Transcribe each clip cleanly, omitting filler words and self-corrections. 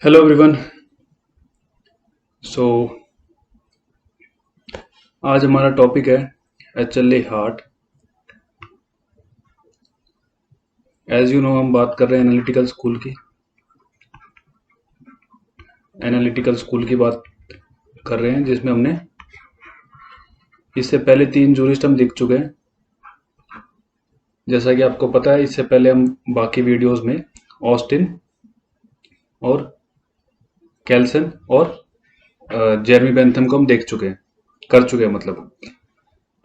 Hello everyone. सो आज हमारा topic है HLA Hart. As you know हम बात कर रहे हैं एनालिटिकल स्कूल की बात कर रहे हैं, जिसमें हमने इससे पहले 3 जूरिस्ट हम देख चुके हैं। जैसा कि आपको पता है, इससे पहले हम बाकी वीडियोस में ऑस्टिन और कैल्सन और जेरमी बेंथम को हम देख चुके हैं, कर चुके हैं मतलब।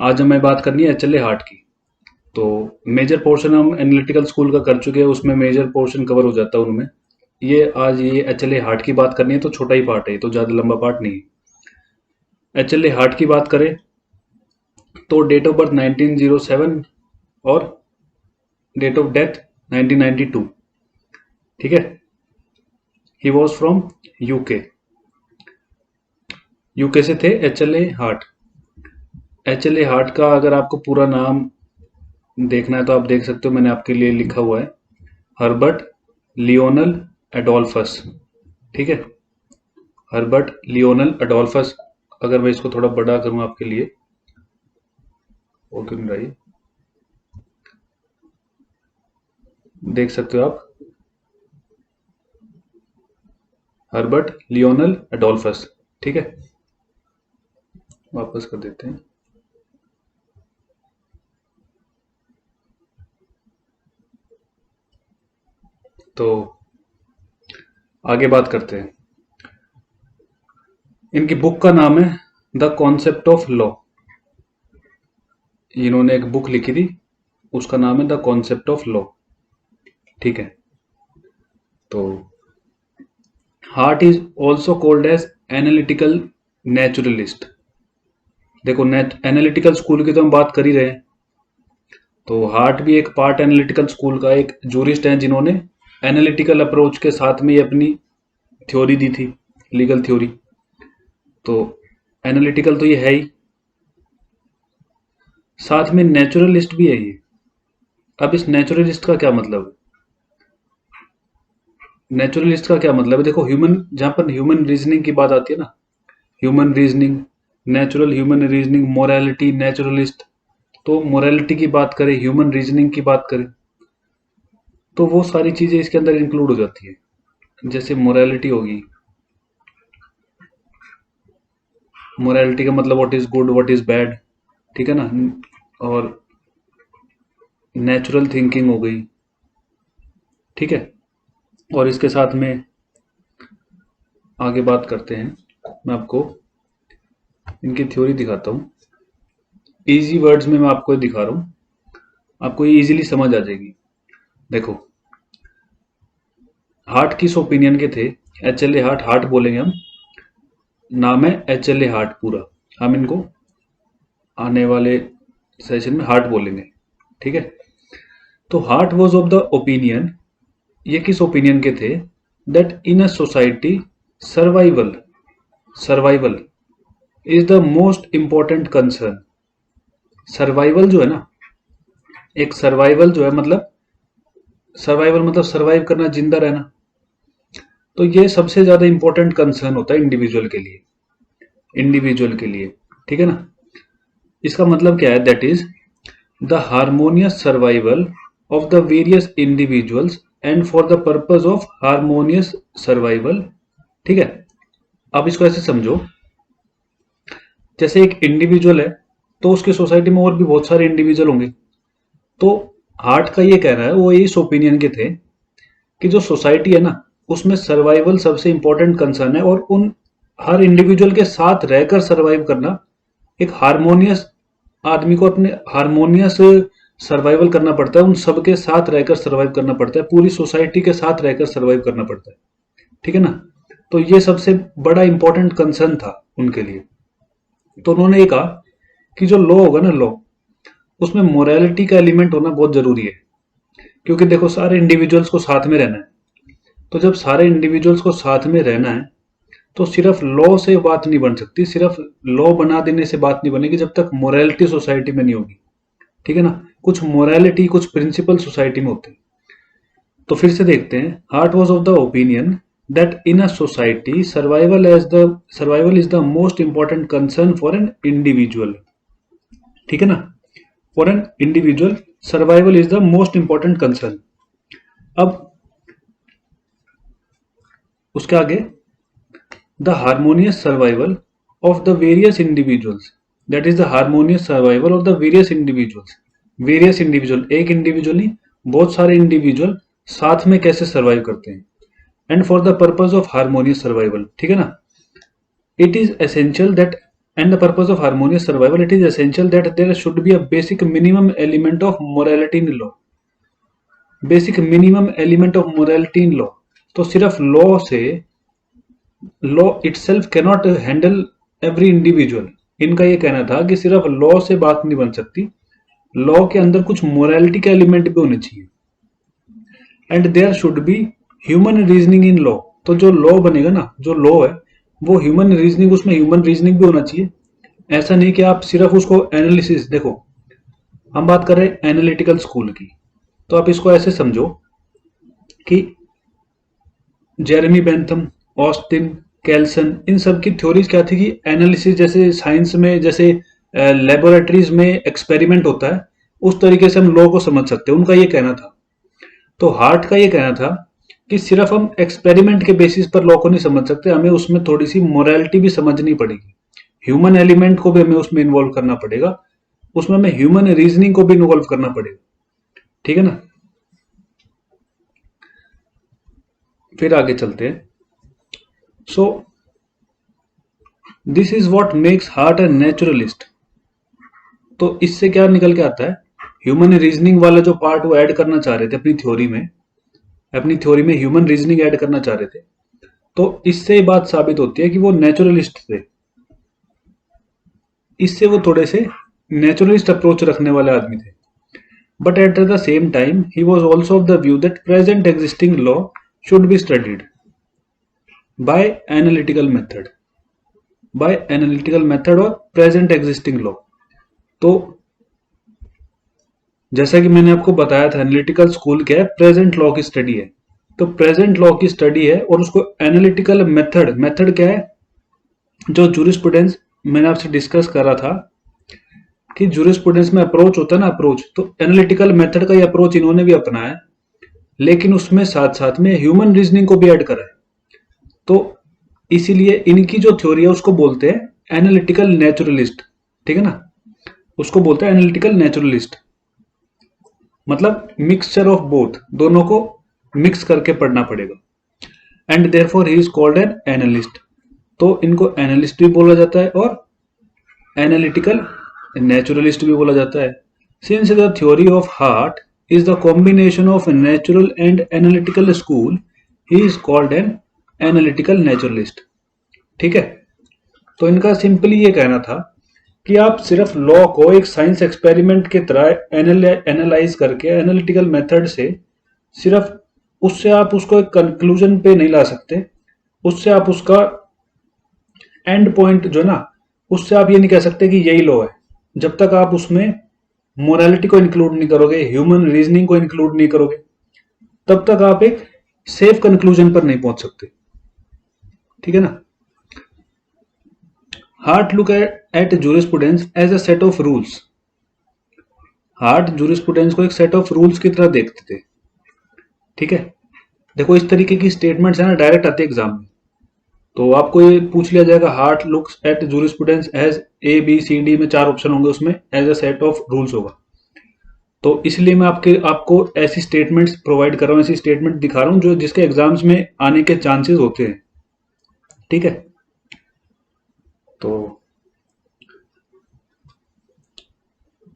आज हमें बात करनी है HLA हार्ट की। तो मेजर पोर्शन हम एनालिटिकल स्कूल का कर चुके हैं, उसमें मेजर पोर्शन कवर हो जाता है उनमें। आज ये HLA हार्ट की बात करनी है तो छोटा ही पार्ट है, तो ज़्यादा लंबा पार्ट नहीं है। HLA हार्ट की बात करें तो डेट ऑफ बर्थ 1907 और डेट ऑफ डेथ 1992। ठीक है। He was from UK. UK से थे HLA हार्ट। HLA हार्ट का अगर आपको पूरा नाम देखना है तो आप देख सकते हो, मैंने आपके लिए लिखा हुआ है, हर्बर्ट लियोनल एडोल्फस। ठीक है, हर्बर्ट लियोनल एडोल्फस। अगर मैं इसको थोड़ा बड़ा करूं आपके लिए, वो क्यों नहीं रही, देख सकते हो आप, हर्बर्ट लियोनल एडोल्फस। ठीक है, वापस कर देते हैं। तो आगे बात करते हैं। इनकी बुक का नाम है द कॉन्सेप्ट ऑफ लॉ। इन्होंने एक बुक लिखी थी, उसका नाम है द कॉन्सेप्ट ऑफ लॉ। ठीक है। तो Hart is also called as analytical naturalist. देखो, एनालिटिकल स्कूल की तो हम बात कर ही रहे हैं, तो हार्ट भी एक पार्ट एनालिटिकल स्कूल का एक जूरिस्ट है, जिन्होंने एनालिटिकल अप्रोच के साथ में ही अपनी थ्योरी दी थी, लीगल थ्योरी। तो एनालिटिकल तो ये है ही, साथ में नेचुरलिस्ट भी है ये। अब इस नेचुरलिस्ट का क्या मतलब है? नेचुरलिस्ट का क्या मतलब है? देखो, जहां पर ह्यूमन रीजनिंग की बात आती है ना, human reasoning, natural human reasoning, morality, naturalist. तो मोरालिटी की बात करें, ह्यूमन रीजनिंग की बात करें, तो वो सारी चीजें इसके अंदर इंक्लूड हो जाती है। जैसे मोरालिटी होगी, मोरालिटी का मतलब what is good, what is bad. ठीक है ना। और नेचुरल थिंकिंग हो गई। ठीक है। और इसके साथ में आगे बात करते हैं। मैं आपको इनकी थ्योरी दिखाता हूँ, इजी वर्ड्स में मैं आपको दिखा रहा हूँ, आपको ये इजीली समझ आ जाएगी। देखो, हार्ट किस ओपिनियन के थे? HLA हार्ट, हार्ट बोलेंगे हम, नाम है HLA हार्ट पूरा। हम इनको आने वाले सेशन में हार्ट बोलेंगे। ठीक है। तो heart was of the opinion, ये किस ओपिनियन के थे? That in a society survival, survival is the most important concern. Survival जो है ना, एक सर्वाइवल जो है मतलब, सर्वाइवल मतलब सर्वाइव करना, जिंदा रहना। तो ये सबसे ज्यादा इंपॉर्टेंट कंसर्न होता है इंडिविजुअल के लिए, इंडिविजुअल के लिए। ठीक है ना। इसका मतलब क्या है? That is the harmonious survival of the various individuals and for the purpose of harmonious survival. ठीक है। अब इसको ऐसे समझो, जैसे एक इंडिविजुअल है, तो उसकी सोसाइटी में और भी बहुत सारे इंडिविजुअल होंगे। तो हार्ट का ये कहना है, वो इस ओपिनियन के थे कि जो सोसाइटी है ना, उसमें सर्वाइवल सबसे इंपॉर्टेंट कंसर्न है, और उन हर इंडिविजुअल के साथ रहकर सर्वाइव करना, एक हारमोनियस आदमी को अपने हारमोनियस सर्वाइवल करना पड़ता है, उन सबके साथ रहकर सर्वाइव करना पड़ता है, पूरी सोसाइटी के साथ रहकर सर्वाइव करना पड़ता है। ठीक है ना। तो ये सबसे बड़ा इंपॉर्टेंट कंसर्न था उनके लिए। तो उन्होंने ये कहा कि जो लॉ होगा ना, लॉ, उसमें मोरालिटी का एलिमेंट होना बहुत जरूरी है। क्योंकि देखो, सारे इंडिविजुअल्स को साथ में रहना है। तो जब सारे इंडिविजुअल्स को साथ में रहना है, तो सिर्फ लॉ से बात नहीं बन सकती, सिर्फ लॉ बना देने से बात नहीं बनेगी, जब तक मोरालिटी सोसाइटी में नहीं होगी। ठीक है ना। कुछ मोरालिटी, कुछ प्रिंसिपल सोसाइटी में होते हैं। तो फिर से देखते हैं, heart was of the opinion that in a society survival is the most important concern for an individual. ठीक है ना, for an individual survival is the most important concern. अब उसके आगे the harmonious survival of the various individuals, that is the harmonious survival of the various individuals. Various individual, एक individual नहीं, बहुत सारे इंडिविजुअल साथ में कैसे सर्वाइव करते हैं, and for the purpose of harmonious survival. ठीक है ना, it is essential that and the purpose of harmonious survival, it is essential that there should be a basic minimum element of morality in law. Basic minimum element of morality in law. तो सिर्फ law से, law itself cannot handle every individual. इनका ये कहना था कि सिर्फ law से बात नहीं बन सकती, लॉ के अंदर कुछ मोरालिटी के एलिमेंट भी होने चाहिए. And there should be human reasoning in law. तो जो लॉ बनेगा ना, जो लॉ है वो ह्यूमन रीजनिंग, उसमें ह्यूमन रीजनिंग भी होना चाहिए. ऐसा नहीं कि आप सिर्फ उसको एनालिसिस, देखो हम बात कर रहे हैं एनालिटिकल स्कूल की, तो आप इसको ऐसे समझो कि जेरेमी बेंथम, ऑस्टिन, कैल्सन, इन सब की थ्योरीज क्या थी कि एनालिसिस, जैसे साइंस में जैसे लेबोरेटरीज में एक्सपेरिमेंट होता है, उस तरीके से हम लॉ को समझ सकते हैं, उनका ये कहना था. तो हार्ट का ये कहना था कि सिर्फ हम एक्सपेरिमेंट के बेसिस पर लॉ को नहीं समझ सकते, हमें उसमें थोड़ी सी मोरालिटी भी समझनी पड़ेगी, ह्यूमन एलिमेंट को भी हमें उसमें इन्वॉल्व करना पड़ेगा, उसमें हमें ह्यूमन रीजनिंग को भी इन्वॉल्व करना पड़ेगा. ठीक है ना, फिर आगे चलते हैं. So this is what makes heart a naturalist. तो इससे क्या निकल के आता है, ह्यूमन रीजनिंग वाला जो पार्ट वो ऐड करना चाह रहे थे अपनी थ्योरी में ह्यूमन रीजनिंग ऐड करना चाह रहे थे, तो इससे बात साबित होती है कि वो नेचुरलिस्ट थे. इससे वो थोड़े से नेचुरलिस्ट अप्रोच रखने वाले आदमी थे. But at the same time he was also of the view that present existing law should be studied by analytical method और प्रेजेंट एग्जिस्टिंग लॉ. तो जैसा कि मैंने आपको बताया था, एनालिटिकल स्कूल क्या है, प्रेजेंट लॉ की स्टडी है. तो प्रेजेंट लॉ की स्टडी है और उसको एनालिटिकल मेथड क्या है, जो जूरिस्प्रूडेंस मैंने आपसे डिस्कस करा था कि जूरिस्प्रूडेंस में अप्रोच होता है ना, अप्रोच, तो एनालिटिकल मेथड का ये अप्रोच इन्होंने भी अपनाया है, लेकिन उसमें साथ साथ में ह्यूमन रीजनिंग को भी ऐड करा है. तो इसीलिए इनकी जो थ्योरी है उसको बोलते हैं एनालिटिकल नेचुरलिस्ट. ठीक है ना, उसको बोलते हैं एनालिटिकल नेचुरलिस्ट, मतलब मिक्सचर ऑफ बोथ, दोनों को मिक्स करके पढ़ना पड़ेगा. And therefore he is called an analyst. तो इनको एनालिस्ट भी बोला जाता है और एनालिटिकल नेचुरलिस्ट भी बोला जाता है. Since the theory of heart is the combination of natural and analytical school, he is called an analytical naturalist. ठीक है, तो इनका सिंपली ये कहना था कि आप सिर्फ लॉ को एक साइंस एक्सपेरिमेंट की तरह एनालाइज करके एनालिटिकल मेथड से, सिर्फ उससे आप उसको एक कंक्लूजन पे नहीं ला सकते, उससे आप उसका एंड पॉइंट जो ना, उससे आप ये नहीं कह सकते कि यही लॉ है, जब तक आप उसमें मोरालिटी को इंक्लूड नहीं करोगे, ह्यूमन रीजनिंग को इंक्लूड नहीं करोगे, तब तक आप एक सेफ कंक्लूजन पर नहीं पहुंच सकते. ठीक है ना. Hart look at jurisprudence as a set of rules. Hart jurisprudence को एक सेट ऑफ रूल्स की तरह देखते थे. ठीक है, देखो इस तरीके की स्टेटमेंट्स है ना, डायरेक्ट आते एग्जाम में, तो आपको ये पूछ लिया जाएगा Hart looks at jurisprudence as A B C D में 4 ऑप्शन होंगे, उसमें as a set of rules होगा. तो इसलिए मैं आपको ऐसी स्टेटमेंट्स प्रोवाइड कर रहा हूँ, ऐसी स्टेटमेंट दिखा रहा हूँ जो जिसके एग्जाम्स में आने के चांसेस होते हैं. ठीक है, तो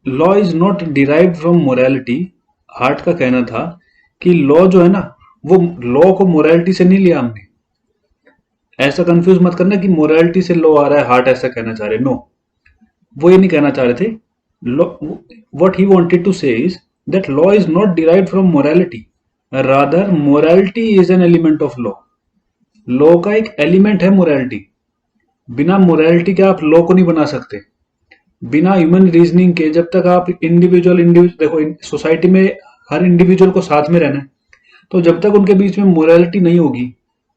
law is not derived from morality. Heart का कहना था कि लॉ जो है ना, वो लॉ को मोरालिटी से नहीं लिया हमने. ऐसा कंफ्यूज मत करना कि मोरालिटी से लॉ आ रहा है, हार्ट ऐसा कहना चाह रहे. नो, वो ये नहीं कहना चाह रहे थे. व्हाट ही वांटेड टू से is that law is not derived from morality, rather morality is an element of law. Law का एक एलिमेंट है मोरालिटी. बिना मोरालिटी के आप लॉ को नहीं बना सकते, बिना ह्यूमन रीजनिंग के. जब तक आप इंडिविजुअल देखो, सोसाइटी में हर इंडिविजुअल को साथ में रहना है, तो जब तक उनके बीच में मोरालिटी नहीं होगी,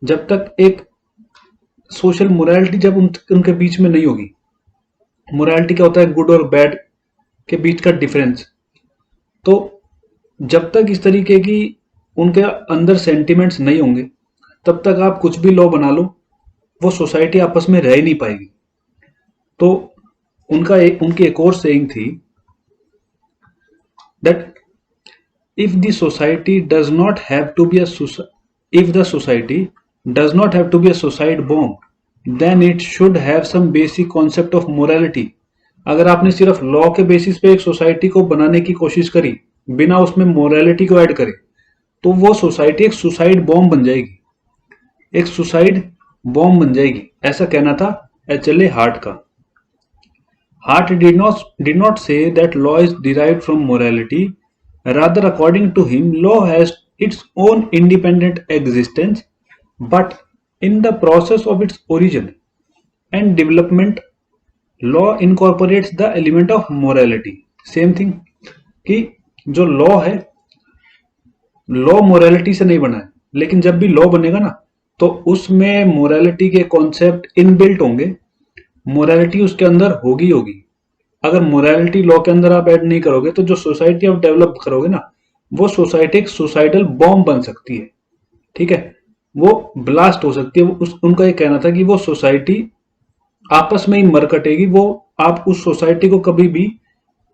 जब तक एक सोशल मोरालिटी जब उनके बीच में नहीं होगी। मोरालिटी क्या होता है, गुड और बैड के बीच का डिफरेंस। तो जब तक इस तरीके की उनके अंदर सेंटिमेंट्स नहीं होंगे, तब तक आप कुछ भी लॉ बना लो, वो सोसाइटी आपस में रह ही नहीं पाएगी। तो उनकी एक और सेइंग थी that if the society does not have to be a if the society does not have to be a suicide bomb, then it should have some basic concept of morality। अगर आपने सिर्फ law के basis पे एक society को बनाने की कोशिश करी बिना उसमें मोरालिटी को ऐड करे, तो वो सोसाइटी एक सुसाइड बॉम्ब बन जाएगी, एक सुसाइड बॉम्ब बन जाएगी। ऐसा कहना था एचएलए हार्ट का। Hart did not say that law is derived from morality. Rather, according to him, law has its own independent existence, but in the process of its origin and development, law incorporates the element of morality. Same thing कि जो law है, law morality से नहीं बना है, लेकिन जब भी लॉ बनेगा ना, तो उसमें मोरालिटी के कॉन्सेप्ट इनबिल्ट होंगे, मोरालिटी उसके अंदर होगी होगी। अगर मोरालिटी लॉ के अंदर आप ऐड नहीं करोगे, तो जो सोसाइटी आप डेवलप करोगे ना, वो सोसाइटी एक सुसाइडल बॉम्ब बन सकती है। ठीक है, वो ब्लास्ट हो सकती है। उनका ये कहना था कि वो सोसाइटी आपस में ही मर कटेगी। वो आप उस सोसाइटी को कभी भी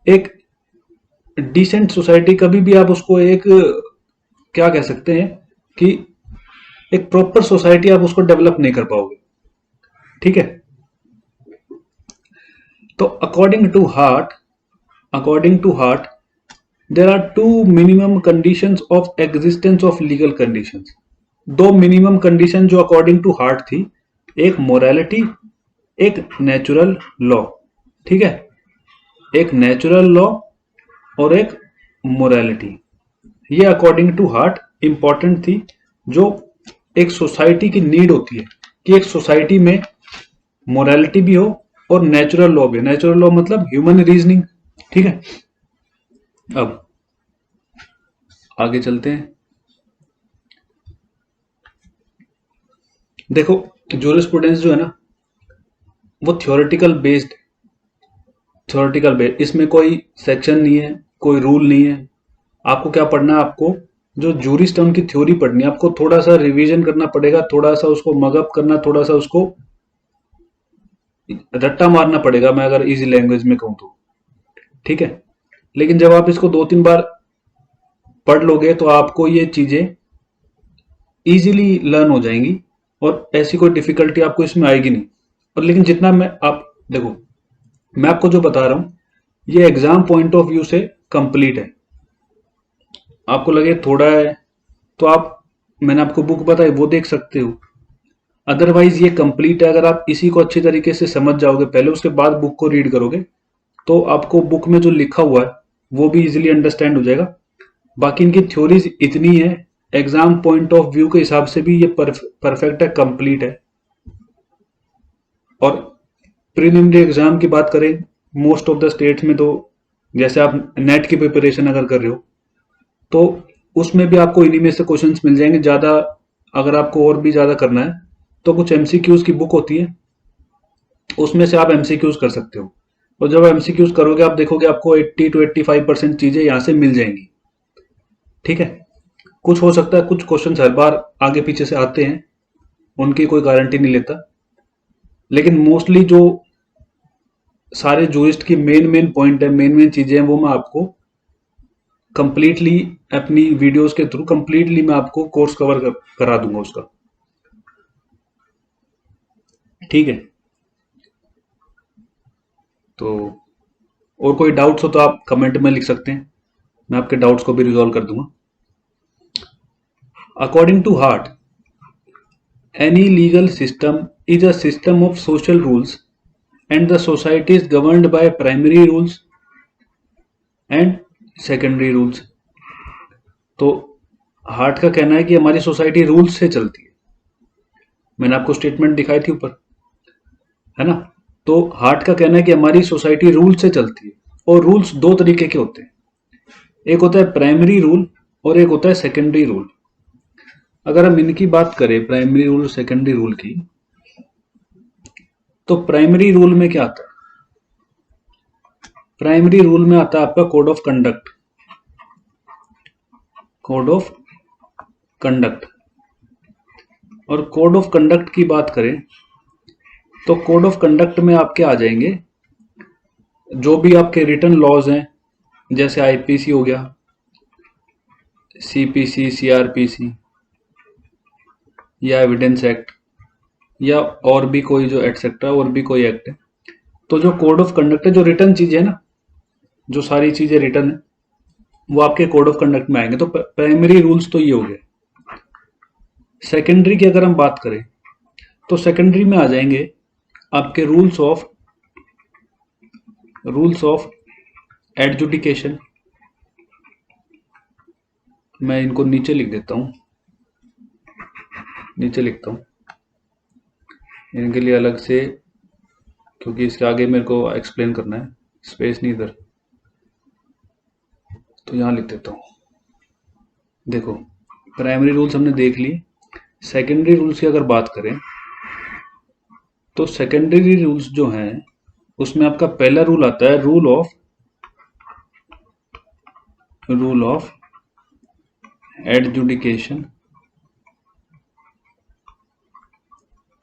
एक डिसेंट सोसाइटी, कभी भी आप उसको एक क्या कह सकते हैं कि एक प्रॉपर सोसाइटी आप उसको डेवलप नहीं कर पाओगे। ठीक है, तो according to Hart there are two minimum conditions of existence of legal conditions. दो मिनिमम कंडीशन जो अकॉर्डिंग टू हार्ट थी, एक मोरालिटी, एक नेचुरल लॉ। ठीक है, एक नेचुरल लॉ और एक मोरालिटी, ये अकॉर्डिंग टू हार्ट इंपॉर्टेंट थी, जो एक सोसाइटी की नीड होती है कि एक सोसाइटी में मोरालिटी भी हो और नेचुरल लॉ भी। नेचुरल लॉ मतलब ह्यूमन रीजनिंग। ठीक है, अब आगे चलते हैं। देखो, जूरिस्प्रूडेंस जो है ना, वो थ्योरेटिकल बेस्ड, इसमें कोई सेक्शन नहीं है, कोई रूल नहीं है। आपको क्या पढ़ना है, आपको जो जूरिस्ट है उनकी थ्योरी पढ़नी है। आपको थोड़ा सा रिवीजन करना पड़ेगा, थोड़ा सा उसको मगअप करना, थोड़ा सा उसको रट्टा मारना पड़ेगा, मैं अगर इजी लैंग्वेज में कहूं तो। ठीक है, लेकिन जब आप इसको 2-3 बार पढ़ लोगे तो आपको ये चीजें इजीली लर्न हो जाएंगी और ऐसी कोई डिफिकल्टी आपको इसमें आएगी नहीं। और लेकिन जितना आप देखो, मैं आपको जो बता रहा हूं, ये एग्जाम पॉइंट ऑफ व्यू से कंप्लीट है। आपको लगे थोड़ा है तो मैंने आपको बुक बताई, वो देख सकते हो। अदरवाइज ये कंप्लीट है। अगर आप इसी को अच्छी तरीके से समझ जाओगे पहले, उसके बाद बुक को रीड करोगे, तो आपको बुक में जो लिखा हुआ है वो भी इजीली अंडरस्टैंड हो जाएगा। बाकी इनकी थ्योरीज इतनी है, एग्जाम पॉइंट ऑफ व्यू के हिसाब से भी ये परफेक्ट है, कंप्लीट है। और प्रीलिमिनरी एग्जाम की बात करें मोस्ट ऑफ द स्टेट्स में, तो जैसे आप नेट की प्रिपरेशन अगर कर रहे हो, तो उसमें भी आपको इन्हीं में से क्वेश्चंस मिल जाएंगे। ज्यादा अगर आपको और भी ज्यादा करना है तो कुछ एमसीक्यूज की बुक होती है, उसमें से आप एमसीक्यूज कर सकते हो। और जब एमसीक्यूज करोगे, आप देखोगे आपको 80 to 85% चीजें यहां से मिल जाएंगी। ठीक है, कुछ हो सकता है कुछ क्वेश्चंस हर बार आगे पीछे से आते हैं, उनकी कोई गारंटी नहीं लेता, लेकिन मोस्टली जो सारे जूरिस्ट की मेन पॉइंट है, मेन चीजें हैं, वो मैं आपको कंप्लीटली अपनी वीडियोस के थ्रू कंप्लीटली मैं आपको कोर्स कवर करा दूंगा उसका। ठीक है, तो और कोई डाउट्स हो तो आप कमेंट में लिख सकते हैं, मैं आपके डाउट्स को भी रिजॉल्व कर दूंगा। According to Hart, any legal system is a system of social rules and the society is governed by primary rules and secondary rules. तो हार्ट का कहना है कि हमारी सोसाइटी रूल्स से चलती है। मैंने आपको स्टेटमेंट दिखाई थी ऊपर, है ना। तो हार्ट का कहना है कि हमारी सोसाइटी रूल से चलती है, और रूल्स दो तरीके के होते हैं, एक होता है प्राइमरी रूल और एक होता है सेकेंडरी रूल। अगर हम इनकी बात करें, प्राइमरी रूल सेकेंडरी रूल की, तो प्राइमरी रूल में क्या आता है? प्राइमरी रूल में आता है आपका code of conduct. Code of conduct. और कोड ऑफ कंडक्ट की बात करें तो कोड ऑफ कंडक्ट में आपके आ जाएंगे जो भी आपके रिटन लॉज हैं, जैसे आईपीसी हो गया, सीपीसी, सीआरपीसी या एविडेंस एक्ट, या और भी कोई जो एटसेट्रा और भी कोई एक्ट है। तो जो कोड ऑफ कंडक्ट है, जो रिटन चीजें है ना, जो सारी चीजें रिटन है, वो आपके कोड ऑफ कंडक्ट में आएंगे। तो प्राइमरी रूल्स तो ये हो गए। सेकेंडरी की अगर हम बात करें तो सेकेंडरी में आ जाएंगे आपके रूल्स ऑफ एडजुडिकेशन। मैं इनको नीचे लिख देता हूं, नीचे लिखता हूं इनके लिए अलग से, क्योंकि इसके आगे मेरे को एक्सप्लेन करना है, स्पेस नहीं इधर, तो यहां लिख देता हूं। देखो, प्राइमरी रूल्स हमने देख लिए। सेकेंडरी रूल्स की अगर बात करें तो सेकेंडरी रूल्स जो हैं उसमें आपका पहला रूल आता है rule of adjudication.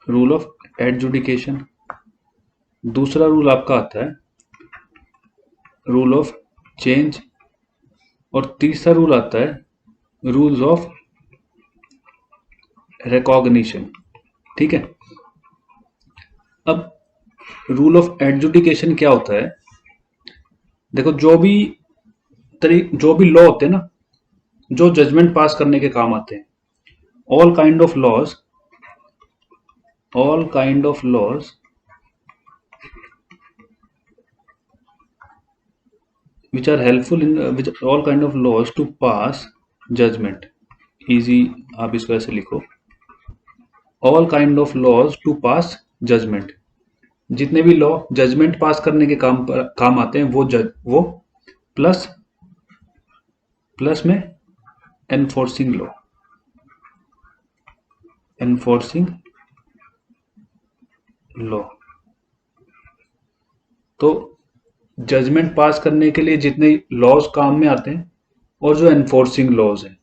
Rule of adjudication. दूसरा रूल आपका आता है रूल ऑफ चेंज। और तीसरा रूल आता है रूल्स ऑफ रिकॉग्निशन। ठीक है। अब रूल ऑफ एडजुडिकेशन क्या होता है? देखो, जो भी लॉ होते हैं ना, जो जजमेंट पास करने के काम आते हैं, all kind of laws which are helpful in which all kind of laws to pass judgment। Easy आप इसको ऐसे लिखो, all kind of laws to pass judgment. जितने भी लॉ जजमेंट पास करने के काम आते हैं, वो प्लस में एनफोर्सिंग लॉ। तो जजमेंट पास करने के लिए जितने लॉज काम में आते हैं और जो एनफोर्सिंग लॉज हैं,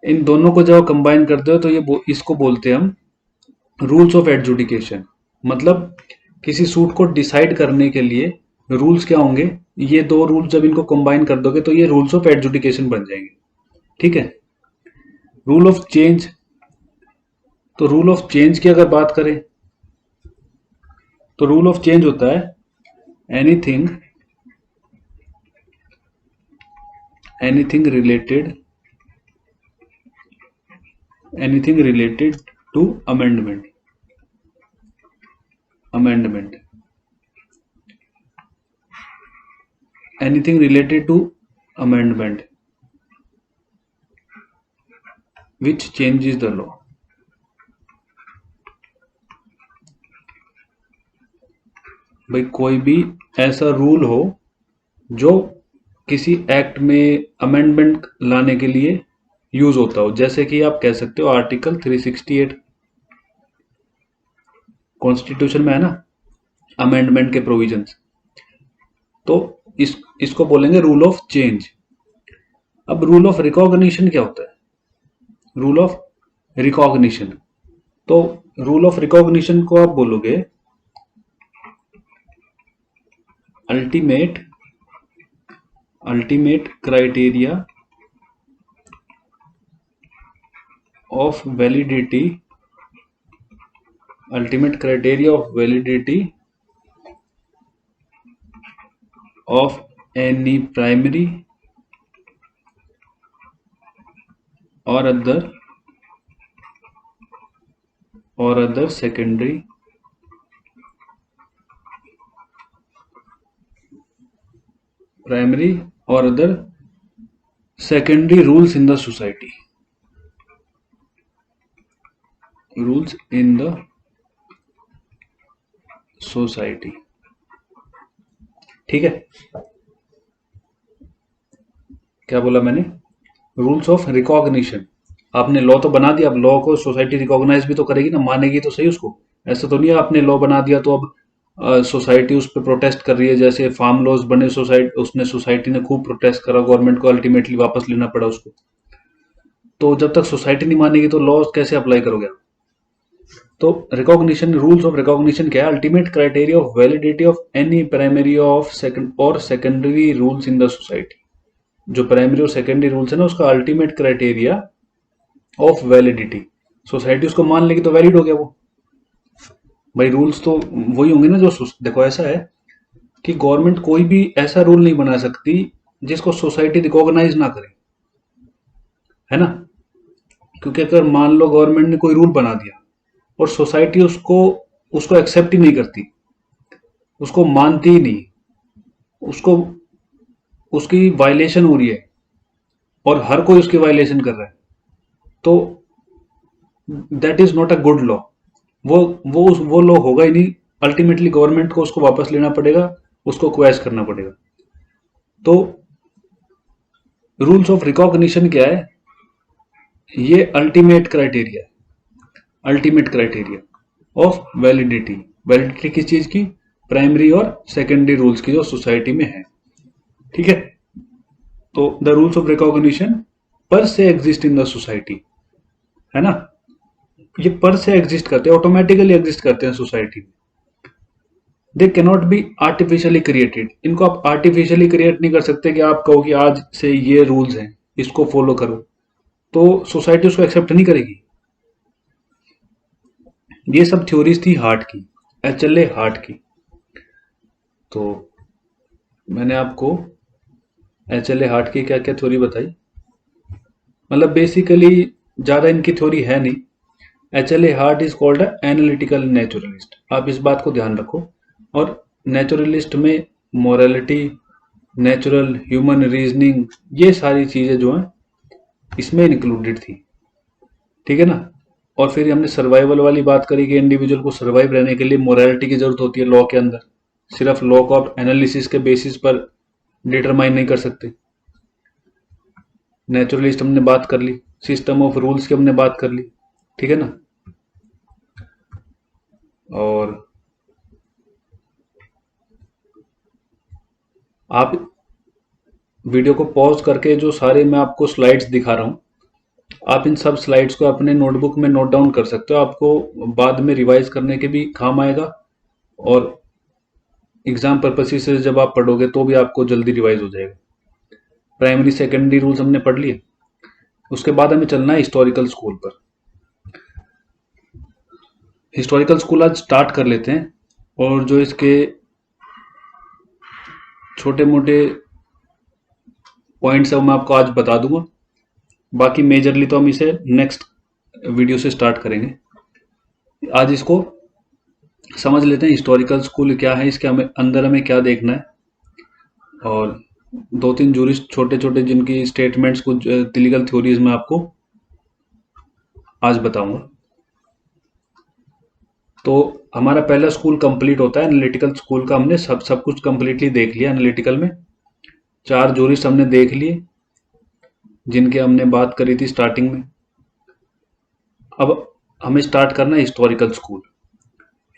इन दोनों को जब कंबाइन करते हो तो इसको बोलते हैं हम रूल्स ऑफ एडजुडिकेशन। मतलब किसी सूट को डिसाइड करने के लिए रूल्स क्या होंगे, ये दो रूल्स जब इनको कंबाइन कर दोगे तो ये रूल्स ऑफ एडजुडिकेशन बन जाएंगे। ठीक है। Rule of change. तो रूल ऑफ चेंज की अगर बात करें तो रूल ऑफ चेंज होता है anything related to amendment. Anything related to amendment which changes the law. भाई, कोई भी ऐसा रूल हो जो किसी एक्ट में अमेंडमेंट लाने के लिए यूज होता हो, जैसे कि आप कह सकते हो आर्टिकल 368 कॉन्स्टिट्यूशन में है ना, अमेंडमेंट के प्रोविजंस। तो इसको बोलेंगे रूल ऑफ चेंज। अब रूल ऑफ रिकॉग्निशन क्या होता है? रूल ऑफ रिकॉग्निशन, तो रूल ऑफ रिकॉग्निशन को आप बोलोगे ultimate criteria of validity of any primary और other secondary rules in the society. ठीक है। क्या बोला मैंने? Rules of recognition. आपने लॉ तो बना दिया, अब लॉ को सोसाइटी रिकॉग्नाइज भी तो करेगी ना, मानेगी तो सही उसको। ऐसा तो नहीं है आपने लॉ बना दिया तो अब सोसाइटी उस पर प्रोटेस्ट कर रही है। जैसे फार्म लॉज बने, सोसाइटी उसने सोसाइटी ने खूब प्रोटेस्ट करा, गवर्नमेंट को अल्टीमेटली वापस लेना पड़ा उसको। तो जब तक सोसाइटी नहीं मानेगी तो लॉ कैसे अप्लाई करोगे आप? तो रिकॉग्निशन, रूल्स ऑफ रिकॉग्निशन क्या है? Ultimate criteria of validity of any primary of second और secondary rules in the society. जो प्राइमरी और सेकेंडरी रूल्स है ना, उसका ultimate criteria of validity, society उसको मान लेगी तो वैलिड हो गया वो। भाई रूल्स तो वही होंगे ना जो देखो ऐसा है कि गवर्नमेंट कोई भी ऐसा रूल नहीं बना सकती जिसको सोसाइटी रिकॉग्नाइज ना करे, है ना। क्योंकि अगर मान लो गवर्नमेंट ने कोई रूल बना दिया और सोसाइटी उसको उसको एक्सेप्ट ही नहीं करती, उसको मानती ही नहीं, उसको उसकी वायलेशन हो रही है और हर कोई उसकी वायलेशन कर रहा है, तो that is not a good law. वो वो लॉ होगा ही नहीं। अल्टीमेटली गवर्नमेंट को उसको वापस लेना पड़ेगा, उसको क्वैश करना पड़ेगा। तो रूल्स ऑफ रिकॉग्निशन क्या है? ये ultimate criteria, ultimate criteria of validity. Validity किस चीज की? प्राइमरी और सेकेंडरी रूल्स की जो सोसाइटी में है, ठीक है। तो द रूल्स ऑफ रिकॉग्निशन पर से एग्जिस्ट इन द सोसाइटी, है ना। ये पर से एग्जिस्ट करते हैं, ऑटोमेटिकली एग्जिस्ट करते हैं सोसाइटी में। They cannot be artificially created. इनको आप आर्टिफिशियली क्रिएट नहीं कर सकते कि आप कहो कि आज से ये रूल्स हैं, इसको फॉलो करो, तो सोसाइटी उसको एक्सेप्ट नहीं करेगी। ये सब थ्योरीज थी हार्ट की, एचएलए हार्ट की। तो मैंने आपको एचएलए हार्ट की क्या क्या थ्योरी बताई, मतलब बेसिकली ज्यादा इनकी थ्योरी है नहीं। HLA heart is called analytical naturalist, आप इस बात को ध्यान रखो। और नेचुरलिस्ट में मोरालिटी, नेचुरल, ह्यूमन रीजनिंग, ये सारी चीजें जो हैं इसमें इंक्लूडेड थी, ठीक है ना। और फिर हमने सर्वाइवल वाली बात करी कि इंडिविजुअल को सर्वाइव रहने के लिए मोरालिटी की जरूरत होती है लॉ के अंदर। सिर्फ लॉ को आप एनालिसिस के बेसिस पर डिटरमाइन नहीं कर सकते। नेचुरलिस्ट हमने बात कर ली, सिस्टम ऑफ रूल्स की हमने बात कर ली, ठीक है ना। और आप वीडियो को पॉज करके जो सारे मैं आपको स्लाइड्स दिखा रहा हूं, आप इन सब स्लाइड्स को अपने नोटबुक में नोट डाउन कर सकते हो, आपको बाद में रिवाइज करने के भी काम आएगा। और एग्जाम पर्पसेस से जब आप पढ़ोगे तो भी आपको जल्दी रिवाइज हो जाएगा। प्राइमरी सेकेंडरी रूल्स हमने पढ़ लिए। उसके बाद हमें चलना है हिस्टोरिकल स्कूल पर। हिस्टोरिकल स्कूल आज स्टार्ट कर लेते हैं, और जो इसके छोटे मोटे पॉइंट्स है वो मैं आपको आज बता दूंगा। बाकी मेजरली तो हम इसे नेक्स्ट वीडियो से स्टार्ट करेंगे। आज इसको समझ लेते हैं, हिस्टोरिकल स्कूल क्या है, इसके हमें अंदर हमें क्या देखना है, और दो तीन जूरिस्ट छोटे छोटे जिनकी स्टेटमेंट्स, कुछ लीगल थ्योरीज मैं आपको आज बताऊंगा। तो हमारा पहला स्कूल कंप्लीट होता है एनालिटिकल स्कूल का। हमने सब कुछ कंप्लीटली देख लिया एनालिटिकल में। चार जूरिस्ट हमने देख लिए जिनके हमने बात करी थी स्टार्टिंग में। अब हमें स्टार्ट करना है हिस्टोरिकल स्कूल।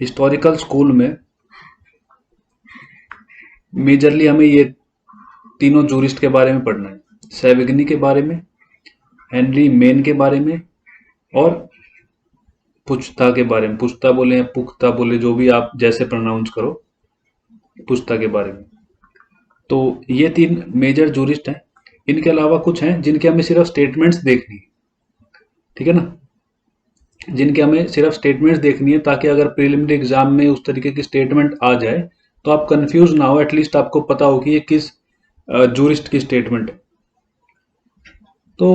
हिस्टोरिकल स्कूल में मेजरली हमें ये तीनों जूरिस्ट के बारे में पढ़ना है, सेविग्नी के बारे में, हेनरी मेन के बारे में, और पुख्ता के बारे में। पुख्ता बोले या पुख्ता बोले, जो भी आप जैसे प्रोनाउंस करो, पुख्ता के बारे में। तो ये तीन मेजर जूरिस्ट हैं। इनके अलावा कुछ हैं जिनके हमें सिर्फ स्टेटमेंट्स देखनी है, ठीक है ना, जिनके हमें सिर्फ स्टेटमेंट्स देखनी है, ताकि अगर प्रीलिमिनरी एग्जाम में उस तरीके की स्टेटमेंट आ जाए तो आप कंफ्यूज ना हो, एटलीस्ट आपको पता हो कि ये किस जूरिस्ट की स्टेटमेंट है। तो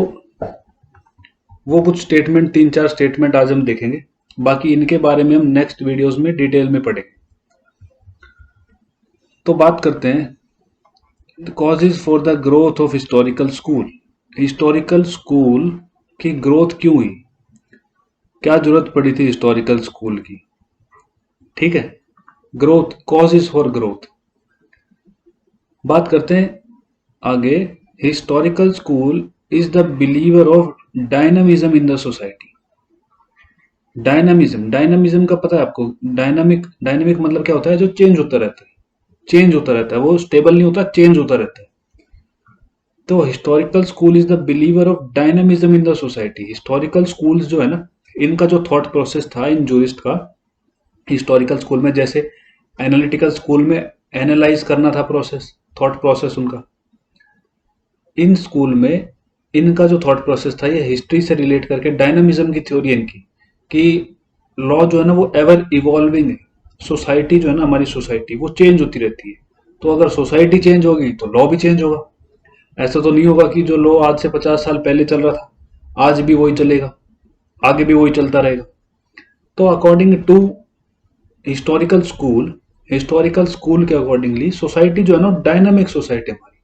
वो कुछ स्टेटमेंट, तीन चार स्टेटमेंट आज हम देखेंगे। बाकी इनके बारे में हम नेक्स्ट वीडियोस में डिटेल में पढ़ेंगे। तो बात करते हैं causes for the growth of historical school. Historical school की ग्रोथ क्यों हुई, क्या जरूरत पड़ी थी हिस्टोरिकल स्कूल की, ठीक है। ग्रोथ, कॉजेज फॉर ग्रोथ बात करते हैं आगे। Historical school is the believer of dynamism in the society. Dynamism का पता है आपको? डायनामिक मतलब क्या होता है? जो चेंज होता रहता है, चेंज होता रहता है, वो स्टेबल नहीं होता, चेंज होता रहता है। तो historical school is the believer of dynamism in the society. Historical schools जो है ना, इनका जो थॉट प्रोसेस था इन जूरिस्ट का, हिस्टोरिकल स्कूल में जैसे एनालिटिकल स्कूल में एनालाइज करना था प्रोसेस, थॉट प्रोसेस उनका, इन स्कूल में इनका जो थॉट प्रोसेस था ये हिस्ट्री से रिलेट करके डायनामिज्म की थ्योरी इनकी, कि लॉ जो है ना वो एवर इवॉल्विंग है। सोसाइटी जो है ना, हमारी सोसाइटी वो चेंज होती रहती है, तो अगर सोसाइटी चेंज होगी तो लॉ भी चेंज होगा। ऐसा तो नहीं होगा कि जो लॉ आज से 50 साल पहले चल रहा था आज भी वही चलेगा, आगे भी वही चलता रहेगा। तो according to historical school, historical school के अकॉर्डिंगली सोसाइटी जो है ना डायनामिक सोसाइटी हमारी,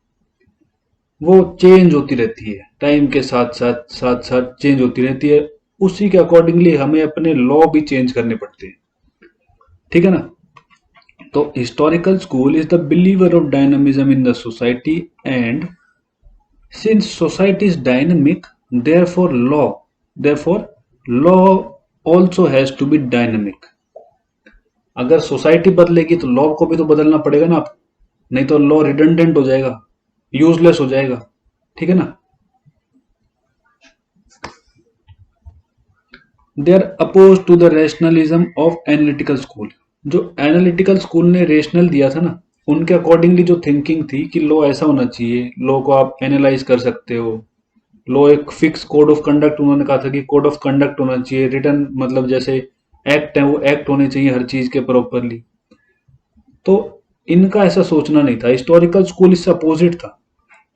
वो चेंज होती रहती है, टाइम के साथ साथ चेंज होती रहती है। उसी के अकॉर्डिंगली हमें अपने लॉ भी चेंज करने पड़ते हैं, ठीक है ना। तो historical school is the believer of dynamism in the society and since society is dynamic therefore law also has to be dynamic। अगर सोसाइटी बदलेगी तो लॉ को भी तो बदलना पड़ेगा ना आप, नहीं तो लॉ रिडंडेंट हो जाएगा, यूजलेस हो जाएगा, ठीक है ना। They are oppose to the rationalism of analytical school. जो एनालिटिकल स्कूल ने रेशनल दिया था ना, उनके अकॉर्डिंगली जो थिंकिंग थी कि लॉ ऐसा होना चाहिए, लॉ को आप एनालाइज कर सकते हो, लॉ एक फिक्स कोड ऑफ कंडक्ट, उन्होंने कहा था कि कोड ऑफ कंडक्ट होना चाहिए, रिटर्न मतलब जैसे एक्ट है वो एक्ट होने चाहिए हर चीज के प्रॉपरली। तो इनका ऐसा सोचना नहीं था, हिस्टोरिकल स्कूल इससे अपोजिट था।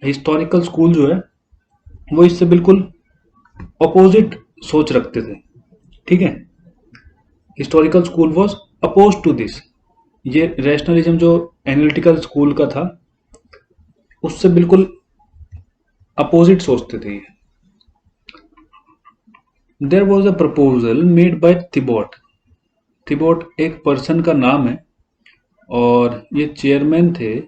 हिस्टोरिकल स्कूल जो है वो इससे बिल्कुल अपोजिट सोच रखते थे, ठीक है। Historical school was oppose to this. ये रैशनलिज्म जो एनालिटिकल स्कूल का था उससे बिल्कुल अपोजिट सोचते थे ये। There was a proposal made by Thibaut. Thibaut एक पर्सन का नाम है और ये चेयरमैन थे,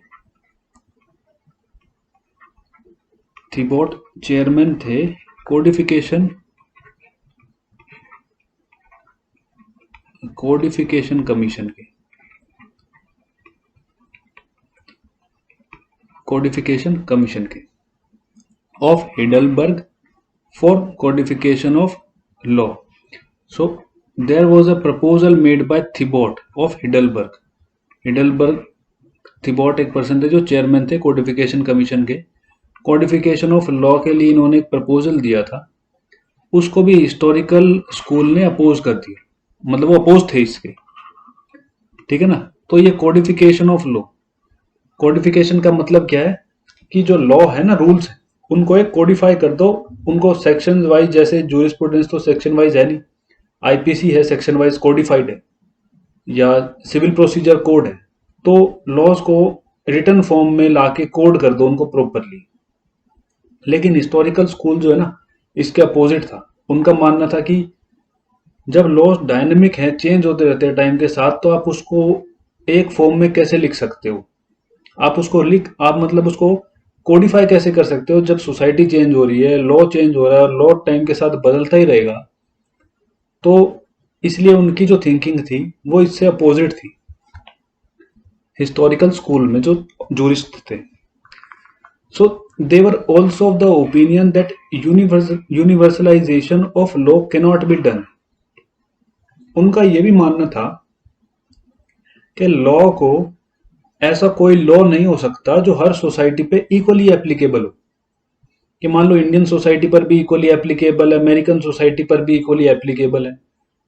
थिबॉट चेयरमैन थे कोडिफिकेशन कोडिफिकेशन कमीशन के, कोडिफिकेशन कमीशन के of Heidelberg for codification of law. So there was a proposal made by Thibaut of Heidelberg. Heidelberg Thibaut एक पर्सन थे जो चेयरमैन थे कोडिफिकेशन कमीशन के। कोडिफिकेशन ऑफ लॉ के लिए इन्होंने एक प्रपोजल दिया था, उसको भी हिस्टोरिकल स्कूल ने अपोज कर दिया, मतलब वो अपोज थे इसके, ठीक है ना। तो ये कोडिफिकेशन ऑफ लॉ, कोडिफिकेशन का मतलब क्या है कि जो लॉ है ना, रूल्स है, उनको एक कोडिफाई कर दो, उनको सेक्शन वाइज, जैसे जूरिस्प्रूडेंस तो सेक्शन वाइज है नहीं, आईपीसी है सेक्शन वाइज कोडिफाइड है, या सिविल प्रोसीजर कोड है, तो लॉज को रिटर्न फॉर्म में लाके कोड कर दो उनको प्रॉपरली। लेकिन हिस्टोरिकल स्कूल जो है ना इसके अपोजिट था, उनका मानना था कि जब लॉज डायनेमिक है, चेंज होते रहते हैं टाइम के साथ, तो आप उसको एक फॉर्म में कैसे लिख सकते हो, आप उसको लिख, आप मतलब उसको कोडिफाई कैसे कर सकते हो जब सोसाइटी चेंज हो रही है, लॉ चेंज हो रहा है और लॉ टाइम के साथ बदलता ही रहेगा। तो इसलिए उनकी जो थिंकिंग थी वो इससे अपोजिट थी, हिस्टोरिकल स्कूल में जो जूरिस्ट थे। So they were also of the opinion that universalisation of law can not be done. उनका यह भी मानना था कि लॉ को, ऐसा कोई लॉ नहीं हो सकता जो हर सोसाइटी पे इक्वली एप्लीकेबल हो, कि मान लो इंडियन सोसाइटी पर भी इक्वली एप्लीकेबल है, अमेरिकन सोसाइटी पर भी इक्वली एप्लीकेबल है,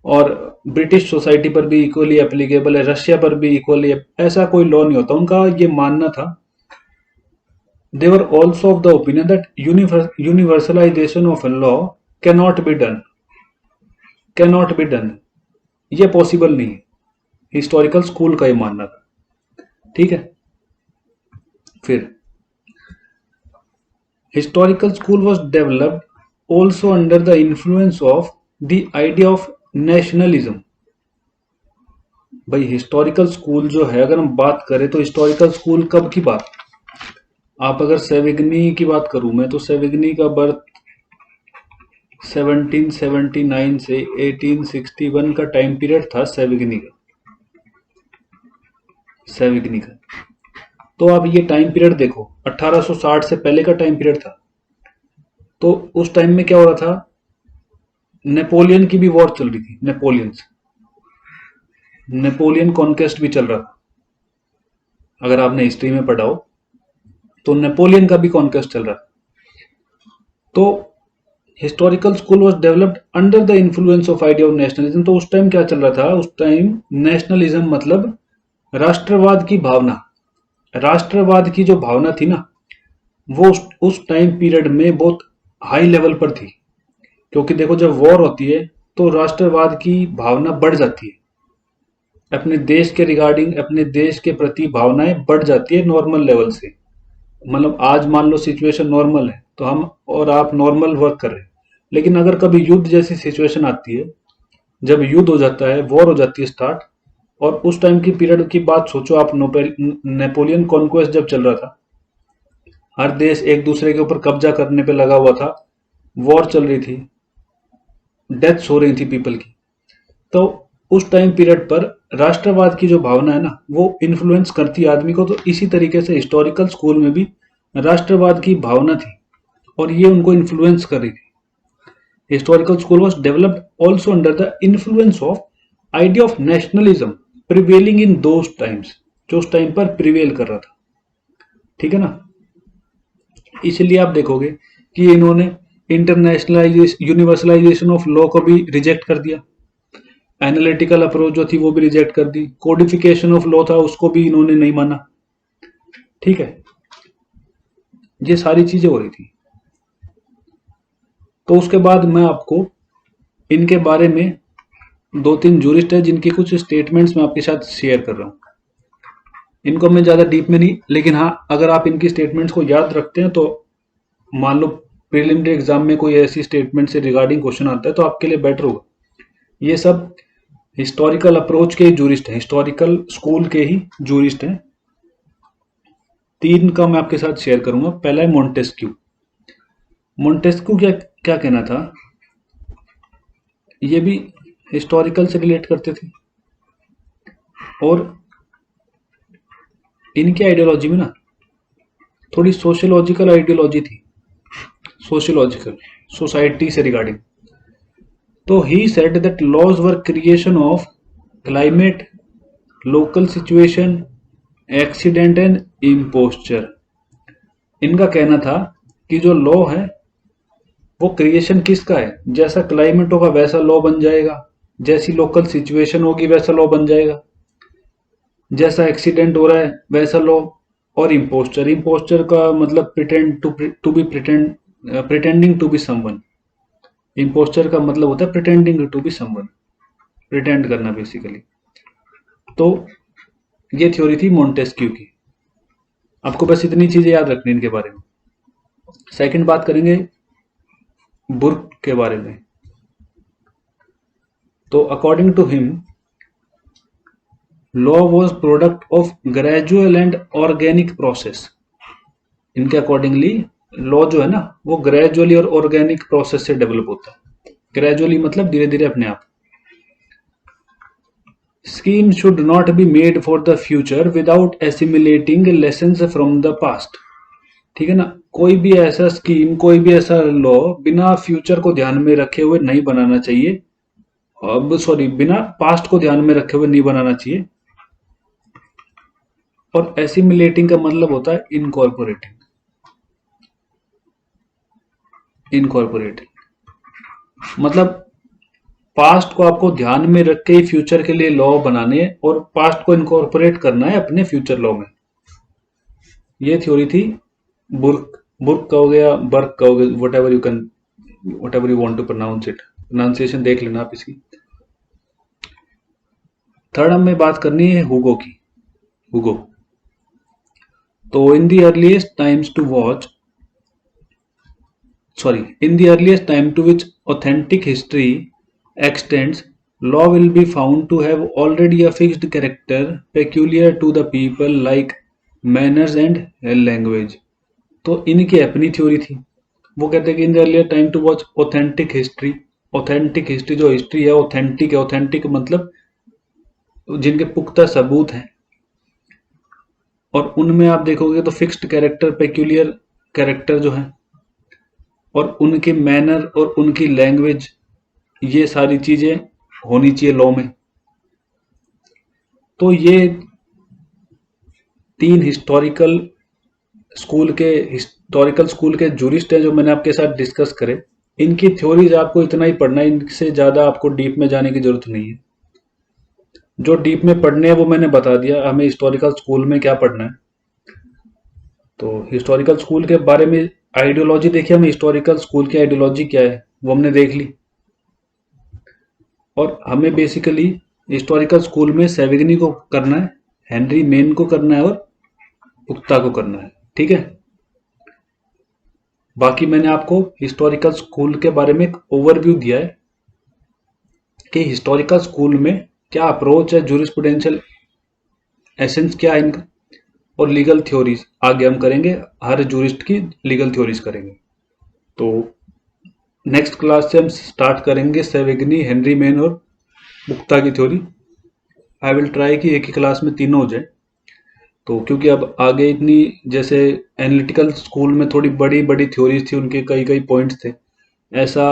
और ब्रिटिश सोसाइटी पर भी इक्वली एप्लीकेबल है, रशिया पर भी इक्वली, ऐसा कोई लॉ नहीं होता। उनका ये मानना था, they were also of the opinion that universalisation of law can not be done, can not be done, ये पॉसिबल नहीं है। हिस्टोरिकल स्कूल का ये मानना था, ठीक है। फिर historical school was developed also under the influence of the idea of nationalism। भाई हिस्टोरिकल स्कूल जो है, अगर हम बात करें तो हिस्टोरिकल स्कूल कब की बात, आप अगर सेविग्नी की बात करूं मैं, तो सेविग्नी का बर्थ 1779 से 1861 का टाइम पीरियड था सैविग्नी का। तो आप ये टाइम पीरियड देखो, 1860 से पहले का टाइम पीरियड था। तो उस टाइम में क्या हो रहा था, नेपोलियन की भी वॉर चल रही थी, नेपोलियन कॉन्क्वेस्ट भी चल रहा था। अगर आपने हिस्ट्री में पढ़ा हो तो नेपोलियन का भी कॉन्क्वेस्ट चल रहा था। तो historical school was developed under the influence of idea of nationalism. तो उस टाइम क्या चल रहा था, उस टाइम नेशनलिज्म मतलब राष्ट्रवाद की भावना, राष्ट्रवाद की जो भावना थी ना, वो उस टाइम पीरियड में बहुत हाई लेवल पर थी। क्योंकि देखो, जब वॉर होती है तो राष्ट्रवाद की भावना बढ़ जाती है, अपने देश के रिगार्डिंग, अपने देश के प्रति भावनाएं बढ़ जाती है नॉर्मल लेवल से। मतलब आज मान लो सिचुएशन नॉर्मल है तो हम और आप नॉर्मल वर्क कर रहे हैं, लेकिन अगर कभी युद्ध जैसी सिचुएशन आती है, जब युद्ध हो जाता है, वॉर हो जाती है स्टार्ट, और उस टाइम की पीरियड की बात सोचो आप, नेपोलियन कॉन्क्वेस्ट जब चल रहा था, हर देश एक दूसरे के ऊपर कब्जा करने पे लगा हुआ था, वॉर चल रही थी, डेथ्स हो रही थी पीपल की। तो उस टाइम पीरियड पर राष्ट्रवाद की जो भावना है ना, वो इन्फ्लुएंस करती है आदमी को। तो इसी तरीके से हिस्टोरिकल स्कूल में भी राष्ट्रवाद की भावना थी और ये उनको इन्फ्लुएंस कर रही थी। Historical school was developed also under the influence of idea of nationalism prevailing in those times, जो उस टाइम पर प्रिवेल कर रहा था। ठीक है ना। इसलिए आप देखोगे कि इन्होंने इंटरनेशनलाइजेशन, यूनिवर्सलाइजेशन ऑफ लॉ को भी रिजेक्ट कर दिया, एनालिटिकल अप्रोच जो थी वो भी रिजेक्ट कर दी, कोडिफिकेशन ऑफ लॉ था उसको भी इन्होंने नहीं माना। ठीक है, ये सारी चीजें हो रही थी। तो उसके बाद मैं आपको इनके बारे में दो तीन जूरिस्ट है जिनकी कुछ स्टेटमेंट्स मैं आपके साथ शेयर कर रहा हूं। इनको मैं ज्यादा डीप में नहीं, लेकिन हाँ, अगर आप इनकी स्टेटमेंट्स को याद रखते हैं तो मान लो प्रीलिमिनरी एग्जाम में कोई ऐसी स्टेटमेंट से रिगार्डिंग क्वेश्चन आता है तो आपके लिए बेटर होगा। ये सब हिस्टोरिकल अप्रोच के ही जूरिस्ट हैं, हिस्टोरिकल स्कूल के ही जूरिस्ट हैं। तीन का मैं आपके साथ शेयर करूंगा। पहला है मोंटेस्क्यू। मोंटेस्क्यू क्या क्या कहना था, ये भी हिस्टोरिकल से रिलेट करते थे और इनकी आइडियोलॉजी में ना थोड़ी सोशियोलॉजिकल आइडियोलॉजी थी, सोशियोलॉजिकल, सोसाइटी से रिगार्डिंग। तो he said that laws were creation of climate, local situation, accident and imposture. इनका कहना था कि जो लॉ है वो क्रिएशन किसका है, जैसा क्लाइमेट होगा वैसा लॉ बन जाएगा, जैसी लोकल सिचुएशन होगी वैसा लॉ बन जाएगा, जैसा एक्सीडेंट हो रहा है वैसा लॉ, और इम्पोस्चर, इम्पोस्चर का मतलब pretend to be pretending to be someone. Imposture का मतलब होता है pretending to be someone, pretend करना बेसिकली। तो ये थ्योरी थी मोंटेस्क्यू की। आपको बस इतनी चीजें याद रखनी इनके बारे में। सेकंड बात करेंगे बुर्क के बारे में। तो according to him, law was product of gradual and organic process. इनके अकॉर्डिंगली लॉ जो है ना वो ग्रेजुअली और ऑर्गेनिक प्रोसेस से डेवलप होता है। ग्रेजुअली मतलब धीरे धीरे अपने आप। Scheme should not be made for the future without assimilating lessons from the past. ठीक है ना, कोई भी ऐसा स्कीम, कोई भी ऐसा लॉ बिना फ्यूचर को ध्यान में रखे हुए नहीं बनाना चाहिए, अब सॉरी, बिना पास्ट को ध्यान में रखे हुए नहीं बनाना चाहिए। और एसिमिलेटिंग का मतलब होता है इनकॉर्पोरेटिंग, इनकॉर्पोरेटिंग मतलब पास्ट को आपको ध्यान में रख के ही फ्यूचर के लिए लॉ बनाने हैं और पास्ट को इनकॉर्पोरेट करना है अपने फ्यूचर लॉ में। ये थ्योरी थी बुर्क, बुर्क का हो गया, बर्क का हो गया, whatever you want to pronounce it, pronunciation देख लेना आप इसकी। थर्ड हमें बात करनी है हुगो की। हुगो, तो in the earliest times to watch, in the earliest time to which authentic history extends, law will be found to have already a fixed character peculiar to the people like manners and language। तो इनकी अपनी theory थी वो कहते हैं कि in the earlier time to watch authentic history. Authentic history, जो history है ऑथेंटिक है, ऑथेंटिक मतलब जिनके पुख्ता सबूत हैं, और उनमें आप देखोगे तो फिक्स्ड कैरेक्टर, पेक्यूलियर कैरेक्टर जो है, और उनके मैनर और उनकी लैंग्वेज, ये सारी चीजें होनी चाहिए लॉ में। तो ये तीन हिस्टोरिकल स्कूल के जूरिस्ट हैं जो मैंने आपके साथ डिस्कस करे। इनकी थ्योरीज आपको इतना ही पढ़ना है, इनसे ज्यादा आपको डीप में जाने की जरूरत नहीं है। जो डीप में पढ़ने हैं वो मैंने बता दिया, हमें हिस्टोरिकल स्कूल में क्या पढ़ना है। तो हिस्टोरिकल स्कूल के बारे में आइडियोलॉजी देखिए, हमें हिस्टोरिकल स्कूल की आइडियोलॉजी क्या है वो हमने देख ली। और हमें बेसिकली हिस्टोरिकल स्कूल में सेविग्नी को करना है, हेनरी मेन को करना है, और पुख्ता को करना है। ठीक है। बाकी मैंने आपको हिस्टोरिकल स्कूल के बारे में एक ओवरव्यू दिया है कि हिस्टोरिकल स्कूल में क्या अप्रोच है, जूरिस्प्रूडेंशियल एसेंस क्या है इनका, और लीगल थ्योरीज आगे हम करेंगे, हर जूरिस्ट की लीगल थ्योरीज करेंगे। तो नेक्स्ट क्लास से हम स्टार्ट करेंगे सेवेगनी, हेनरी मेन और पुख्ता की थ्योरी। आई विल ट्राई कि एक ही क्लास में तीनों हो जाए। तो क्योंकि अब आगे इतनी, जैसे एनालिटिकल स्कूल में थोड़ी बड़ी बड़ी थ्योरीज थी, उनके कई कई पॉइंट्स थे, ऐसा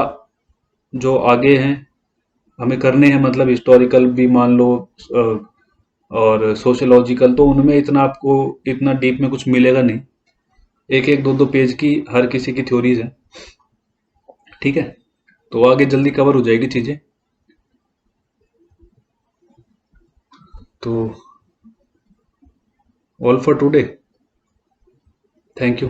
जो आगे हैं हमें करने हैं, मतलब हिस्टोरिकल भी मान लो और सोशियोलॉजिकल, तो उनमें इतना आपको इतना डीप में कुछ मिलेगा नहीं। एक एक दो दो पेज की हर किसी की थ्योरीज है। ठीक है। तो आगे जल्दी कवर हो जाएगी चीजें। तो all for today, thank you.